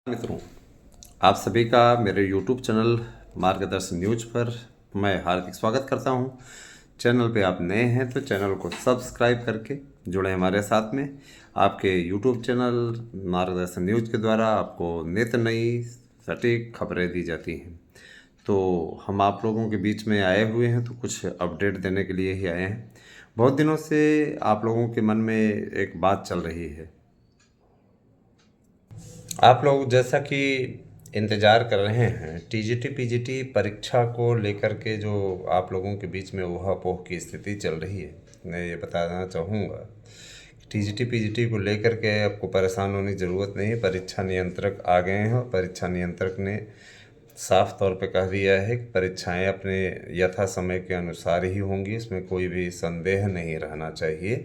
मित्रों, आप सभी का मेरे YouTube चैनल मार्गदर्शन न्यूज पर मैं हार्दिक स्वागत करता हूं। चैनल पे आप नए हैं तो चैनल को सब्सक्राइब करके जुड़े हमारे साथ में। आपके YouTube चैनल मार्गदर्शन न्यूज के द्वारा आपको नित्य नई सटीक खबरें दी जाती हैं। तो हम आप लोगों के बीच में आए हुए हैं तो कुछ अपडेट देने के लिए ही आए हैं। बहुत दिनों से आप लोगों के मन में एक बात चल रही है। आप लोग जैसा कि इंतज़ार कर रहे हैं टीजीटी पीजीटी परीक्षा को लेकर के, जो आप लोगों के बीच में ऊहापोह की स्थिति चल रही है, मैं ये बताना चाहूँगा टीजीटी पीजीटी को लेकर के आपको परेशान होने की ज़रूरत नहीं है। परीक्षा नियंत्रक आ गए हैं और परीक्षा नियंत्रक ने साफ तौर पे कह दिया है कि परीक्षाएं अपने यथा समय के अनुसार ही होंगी। इसमें कोई भी संदेह नहीं रहना चाहिए,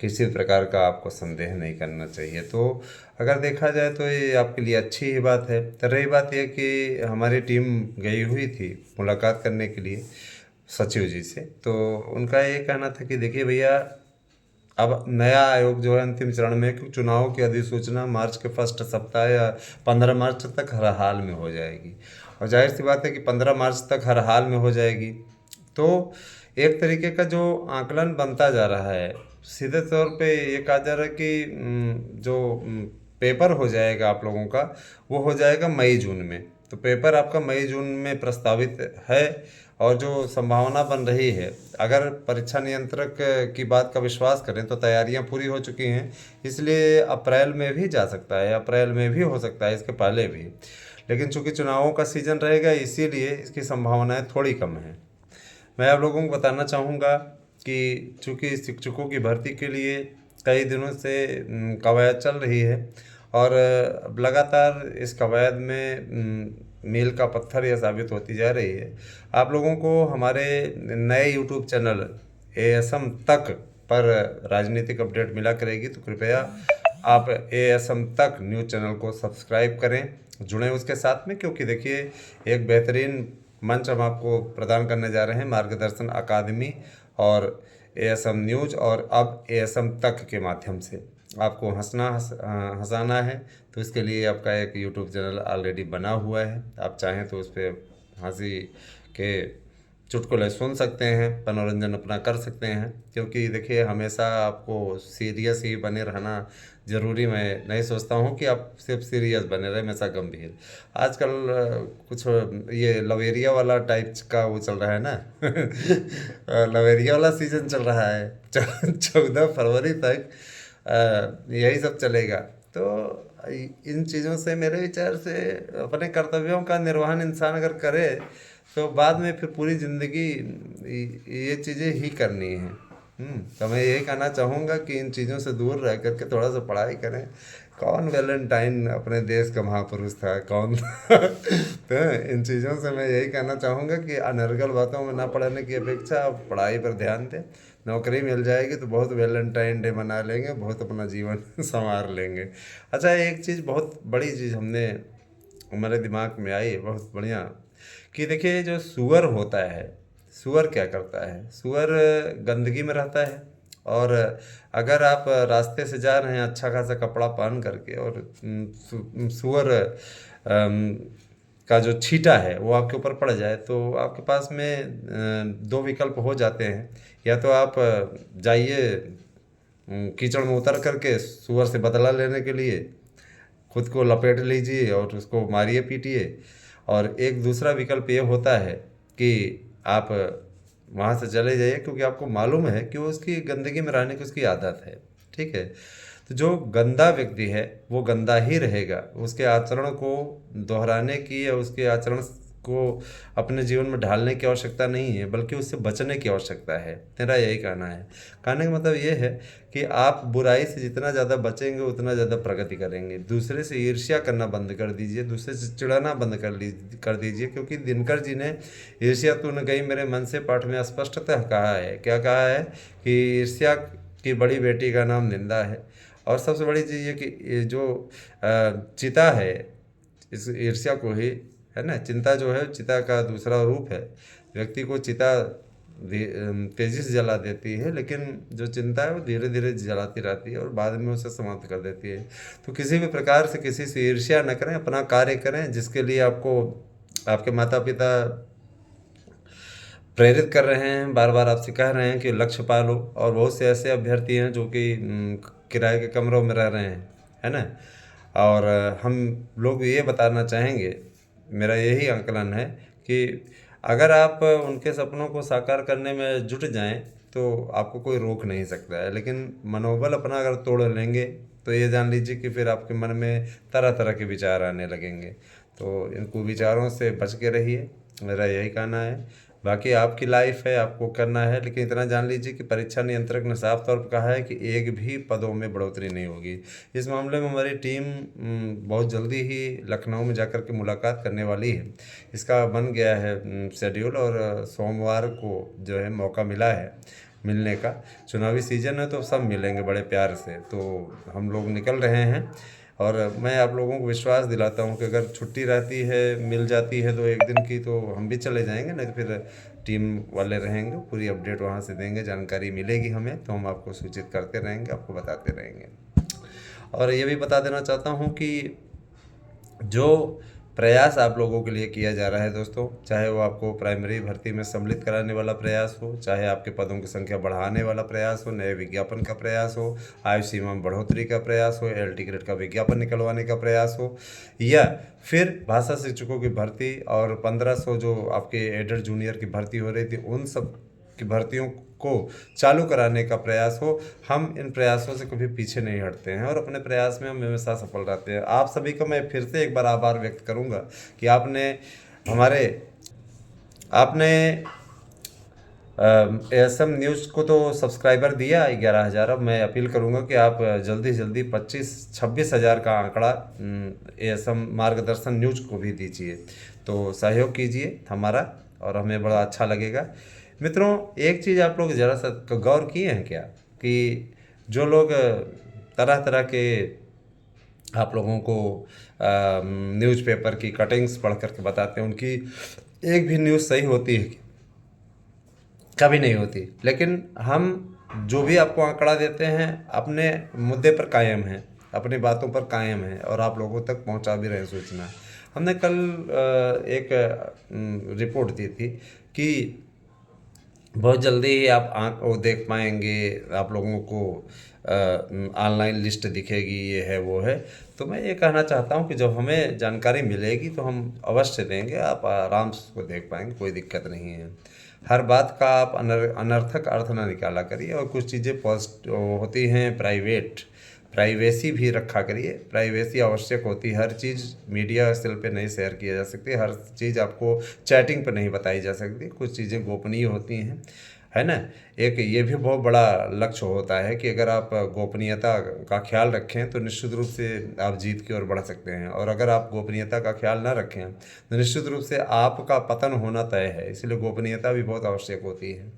किसी प्रकार का आपको संदेह नहीं करना चाहिए। तो अगर देखा जाए तो ये आपके लिए अच्छी ही बात है। तो रही बात यह कि हमारी टीम गई हुई थी मुलाकात करने के लिए सचिव जी से, तो उनका ये कहना था कि देखिए भैया, अब नया आयोग जो है अंतिम चरण में, क्योंकि चुनाव की अधिसूचना मार्च के फर्स्ट सप्ताह या 15 मार्च तक हर हाल में हो जाएगी। और जाहिर सी बात है कि 15 मार्च तक हर हाल में हो जाएगी, तो एक तरीके का जो आकलन बनता जा रहा है, सीधे तौर पे ये कहा जा रहा है कि जो पेपर हो जाएगा आप लोगों का, वो हो जाएगा मई जून में। तो पेपर आपका मई जून में प्रस्तावित है। और जो संभावना बन रही है, अगर परीक्षा नियंत्रक की बात का विश्वास करें तो तैयारियां पूरी हो चुकी हैं, इसलिए अप्रैल में भी जा सकता है, अप्रैल में भी हो सकता है, इसके पहले भी। लेकिन चूंकि चुनावों का सीजन रहेगा, इसीलिए इसकी संभावनाएं थोड़ी कम हैं। मैं आप लोगों को बताना चाहूँगा कि चूंकि शिक्षकों की भर्ती के लिए कई दिनों से कवायद चल रही है, और लगातार इस कवायद में मील का पत्थर यह साबित होती जा रही है। आप लोगों को हमारे नए यूट्यूब चैनल एएसएम तक पर राजनीतिक अपडेट मिला करेगी, तो कृपया आप एएसएम तक न्यूज़ चैनल को सब्सक्राइब करें, जुड़ें उसके साथ में। क्योंकि देखिए, एक बेहतरीन मंच हम आपको प्रदान करने जा रहे हैं, मार्गदर्शन अकादमी और एएसएम न्यूज़, और अब एएसएम तक के माध्यम से आपको हंसाना है। तो इसके लिए आपका एक यूट्यूब चैनल ऑलरेडी बना हुआ है, आप चाहें तो उस पर हंसी के चुटकुले सुन सकते हैं, मनोरंजन अपना कर सकते हैं। क्योंकि देखिए, हमेशा आपको सीरियस ही बने रहना ज़रूरी मैं नहीं सोचता हूँ कि आप सिर्फ सीरियस बने रहे, हमेशा गंभीर। आजकल कुछ ये लवेरिया वाला टाइप का वो चल रहा है ना लवेरिया वाला सीजन चल रहा है 14 फरवरी तक यही सब चलेगा। तो इन चीज़ों से मेरे विचार से अपने कर्तव्यों का निर्वहन इंसान अगर करे, तो बाद में फिर पूरी ज़िंदगी ये चीज़ें ही करनी है। तो मैं यही कहना चाहूँगा कि इन चीज़ों से दूर रह करके थोड़ा सा पढ़ाई करें। कौन वैलेंटाइन अपने देश का महापुरुष था, कौन था तो इन चीज़ों से मैं यही कहना चाहूँगा कि अनर्गल बातों में ना पढ़ने की अपेक्षा आप पढ़ाई पर ध्यान दें। नौकरी मिल जाएगी तो बहुत वैलेंटाइन डे मना लेंगे, बहुत अपना जीवन संवार लेंगे। अच्छा, एक चीज़, बहुत बड़ी चीज़ हमारे दिमाग में आई है, बहुत बढ़िया, कि देखिए जो सुअर होता है, सुअर क्या करता है, सुअर गंदगी में रहता है। और अगर आप रास्ते से जा रहे हैं अच्छा खासा कपड़ा पहन करके, और सुअर का जो छींटा है वो आपके ऊपर पड़ जाए, तो आपके पास में दो विकल्प हो जाते हैं। या तो आप जाइए कीचड़ में उतर करके सुअर से बदला लेने के लिए खुद को लपेट लीजिए और उसको मारिए पीटिए। और एक दूसरा विकल्प ये होता है कि आप वहाँ से चले जाइए, क्योंकि आपको मालूम है कि वो उसकी गंदगी में रहने की उसकी आदत है। ठीक है, तो जो गंदा व्यक्ति है वो गंदा ही रहेगा, उसके आचरण को दोहराने की या उसके आचरण को अपने जीवन में ढालने की आवश्यकता नहीं है, बल्कि उससे बचने की आवश्यकता है। मेरा यही कहना है। कहने का मतलब ये है कि आप बुराई से जितना ज़्यादा बचेंगे उतना ज़्यादा प्रगति करेंगे। दूसरे से ईर्ष्या करना बंद कर दीजिए, दूसरे से चिढ़ाना बंद कर दीजिए। क्योंकि दिनकर जी ने ईर्ष्या तू न गई मेरे मन से पाठ में स्पष्टतः कहा है। क्या कहा है कि ईर्ष्या की बड़ी बेटी का नाम निंदा है। और सबसे बड़ी चीज़ ये कि ये जो चिता है, इस ईर्ष्या को ही, है ना, चिंता जो है चिता का दूसरा रूप है। व्यक्ति को चिता तेज़ी से जला देती है, लेकिन जो चिंता है वो धीरे धीरे जलाती रहती है और बाद में उसे समाप्त कर देती है। तो किसी भी प्रकार से किसी से ईर्ष्या न करें, अपना कार्य करें जिसके लिए आपको आपके माता पिता प्रेरित कर रहे हैं, बार बार आपसे कह रहे हैं कि लक्ष्य पालो। और बहुत से ऐसे अभ्यर्थी हैं जो कि किराए के कमरों में रह रहे हैं, है ना। और हम लोग ये बताना चाहेंगे, मेरा यही आंकलन है कि अगर आप उनके सपनों को साकार करने में जुट जाएं तो आपको कोई रोक नहीं सकता है। लेकिन मनोबल अपना अगर तोड़ लेंगे तो ये जान लीजिए कि फिर आपके मन में तरह तरह के विचार आने लगेंगे। तो इन कुविचारों से बच के रहिए, मेरा यही कहना है। बाकी आपकी लाइफ है, आपको करना है, लेकिन इतना जान लीजिए कि परीक्षा नियंत्रक ने साफ तौर पर कहा है कि एक भी पदों में बढ़ोतरी नहीं होगी। इस मामले में हमारी टीम बहुत जल्दी ही लखनऊ में जाकर के मुलाकात करने वाली है। इसका बन गया है शेड्यूल, और सोमवार को जो है मौका मिला है मिलने का। चुनावी सीजन है तो सब मिलेंगे बड़े प्यार से, तो हम लोग निकल रहे हैं। और मैं आप लोगों को विश्वास दिलाता हूँ कि अगर छुट्टी रहती है, मिल जाती है तो एक दिन की, तो हम भी चले जाएंगे, नहीं तो फिर टीम वाले रहेंगे, पूरी अपडेट वहाँ से देंगे, जानकारी मिलेगी हमें तो हम आपको सूचित करते रहेंगे, आपको बताते रहेंगे। और ये भी बता देना चाहता हूँ कि जो प्रयास आप लोगों के लिए किया जा रहा है दोस्तों, चाहे वो आपको प्राइमरी भर्ती में सम्मिलित कराने वाला प्रयास हो, चाहे आपके पदों की संख्या बढ़ाने वाला प्रयास हो, नए विज्ञापन का प्रयास हो, आयु सीमा में बढ़ोतरी का प्रयास हो, एल टिकट का विज्ञापन निकलवाने का प्रयास हो, या फिर भाषा शिक्षकों की भर्ती और 1500 जो आपके एडेड जूनियर की भर्ती हो रही थी, उन सब की भर्तियों को चालू कराने का प्रयास हो, हम इन प्रयासों से कभी पीछे नहीं हटते हैं और अपने प्रयास में हम हमेशा सफल रहते हैं। आप सभी का मैं फिर से एक बार आभार व्यक्त करूंगा कि आपने एएसएम न्यूज़ को तो सब्सक्राइबर दिया 11,000। अब मैं अपील करूंगा कि आप जल्दी जल्दी 25-26 हज़ार का आंकड़ा एएसएम मार्गदर्शन न्यूज़ को भी दीजिए, तो सहयोग कीजिए हमारा और हमें बड़ा अच्छा लगेगा। मित्रों, एक चीज़ आप लोग ज़रा सा गौर किए हैं क्या कि जो लोग तरह तरह के आप लोगों को न्यूज़पेपर की कटिंग्स पढ़ करके बताते हैं, उनकी एक भी न्यूज़ सही होती है? कभी नहीं होती। लेकिन हम जो भी आपको आंकड़ा देते हैं अपने मुद्दे पर कायम हैं, अपनी बातों पर कायम हैं और आप लोगों तक पहुंचा भी रहे हैं सूचना। हमने कल एक रिपोर्ट दी थी कि बहुत जल्दी ही आप आँख वो देख पाएंगे, आप लोगों को ऑनलाइन लिस्ट दिखेगी, ये है वो है। तो मैं ये कहना चाहता हूँ कि जब हमें जानकारी मिलेगी तो हम अवश्य देंगे, आप आराम से उसको देख पाएंगे, कोई दिक्कत नहीं है। हर बात का आप अनर्थक अर्थ ना निकाला करिए, और कुछ चीज़ें होती हैं प्राइवेसी भी रखा करिए। प्राइवेसी आवश्यक होती है, हर चीज़ मीडिया सेल पे नहीं शेयर किया जा सकती, हर चीज़ आपको चैटिंग पे नहीं बताई जा सकती, कुछ चीज़ें गोपनीय होती हैं, है ना। एक ये भी बहुत बड़ा लक्ष्य होता है कि अगर आप गोपनीयता का ख्याल रखें तो निश्चित रूप से आप जीत की ओर बढ़ सकते हैं, और अगर आप गोपनीयता का ख्याल ना रखें तो निश्चित रूप से आपका पतन होना तय है। इसलिए गोपनीयता भी बहुत आवश्यक होती है,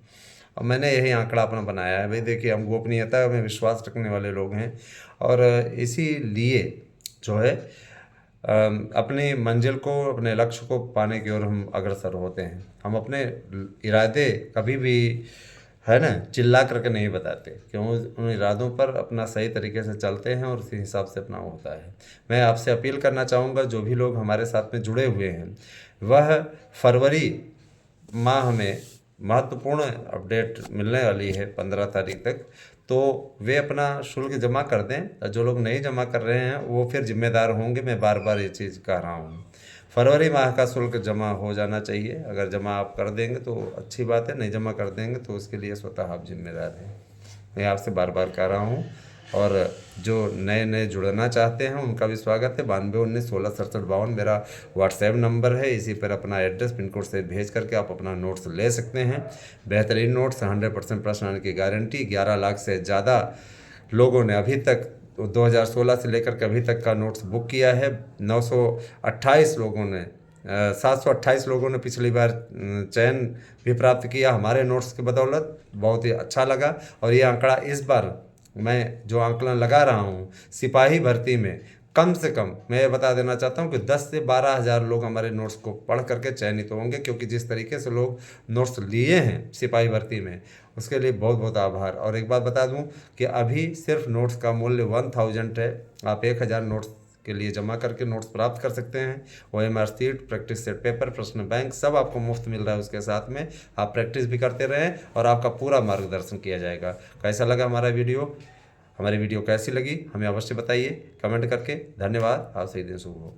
और मैंने यही आंकड़ा अपना बनाया है। भाई देखिए, हम गोपनीयता में विश्वास रखने वाले लोग हैं, और इसीलिए जो है अपनी मंजिल को, अपने लक्ष्य को पाने की ओर हम अग्रसर होते हैं। हम अपने इरादे कभी भी, है ना, चिल्ला करके नहीं बताते, क्यों? उन इरादों पर अपना सही तरीके से चलते हैं और उसी हिसाब से अपना होता है। मैं आपसे अपील करना चाहूँगा, जो भी लोग हमारे साथ में जुड़े हुए हैं, वह फरवरी माह में महत्वपूर्ण अपडेट मिलने वाली है 15 तारीख तक, तो वे अपना शुल्क जमा कर दें। जो लोग नहीं जमा कर रहे हैं वो फिर जिम्मेदार होंगे, मैं बार बार ये चीज़ कह रहा हूँ। फरवरी माह का शुल्क जमा हो जाना चाहिए। अगर जमा आप कर देंगे तो अच्छी बात है, नहीं जमा कर देंगे तो उसके लिए स्वतः आप जिम्मेदार हैं। मैं आपसे बार बार कह रहा हूँ। और जो नए नए जुड़ना चाहते हैं उनका भी स्वागत है। 9219166752 मेरा व्हाट्सएप नंबर है। इसी पर अपना एड्रेस पिन कोड से भेज करके आप अपना नोट्स ले सकते हैं। बेहतरीन नोट्स, 100% प्रश्न आने की गारंटी। 11 लाख से ज़्यादा लोगों ने अभी तक 2016 से लेकर के अभी तक का नोट्स बुक किया है। 928 लोगों ने 728 लोगों ने पिछली बार चयन भी प्राप्त किया हमारे नोट्स की बदौलत। बहुत ही अच्छा लगा। और ये आंकड़ा इस बार मैं जो आंकलन लगा रहा हूँ, सिपाही भर्ती में कम से कम मैं ये बता देना चाहता हूँ कि 10 से 12 हज़ार लोग हमारे नोट्स को पढ़ करके चयनित होंगे, क्योंकि जिस तरीके से लोग नोट्स लिए हैं सिपाही भर्ती में, उसके लिए बहुत बहुत आभार। और एक बात बता दूं कि अभी सिर्फ नोट्स का मूल्य 1000 है। आप 1000 नोट्स के लिए जमा करके नोट्स प्राप्त कर सकते हैं। OMR seat, practice set paper, प्रश्न बैंक सब आपको मुफ्त मिल रहा है। उसके साथ में आप प्रैक्टिस भी करते रहें और आपका पूरा मार्गदर्शन किया जाएगा। कैसा लगा हमारा वीडियो? हमारी वीडियो कैसी लगी हमें अवश्य बताइए कमेंट करके। धन्यवाद। आप सही दिन शुभ हो।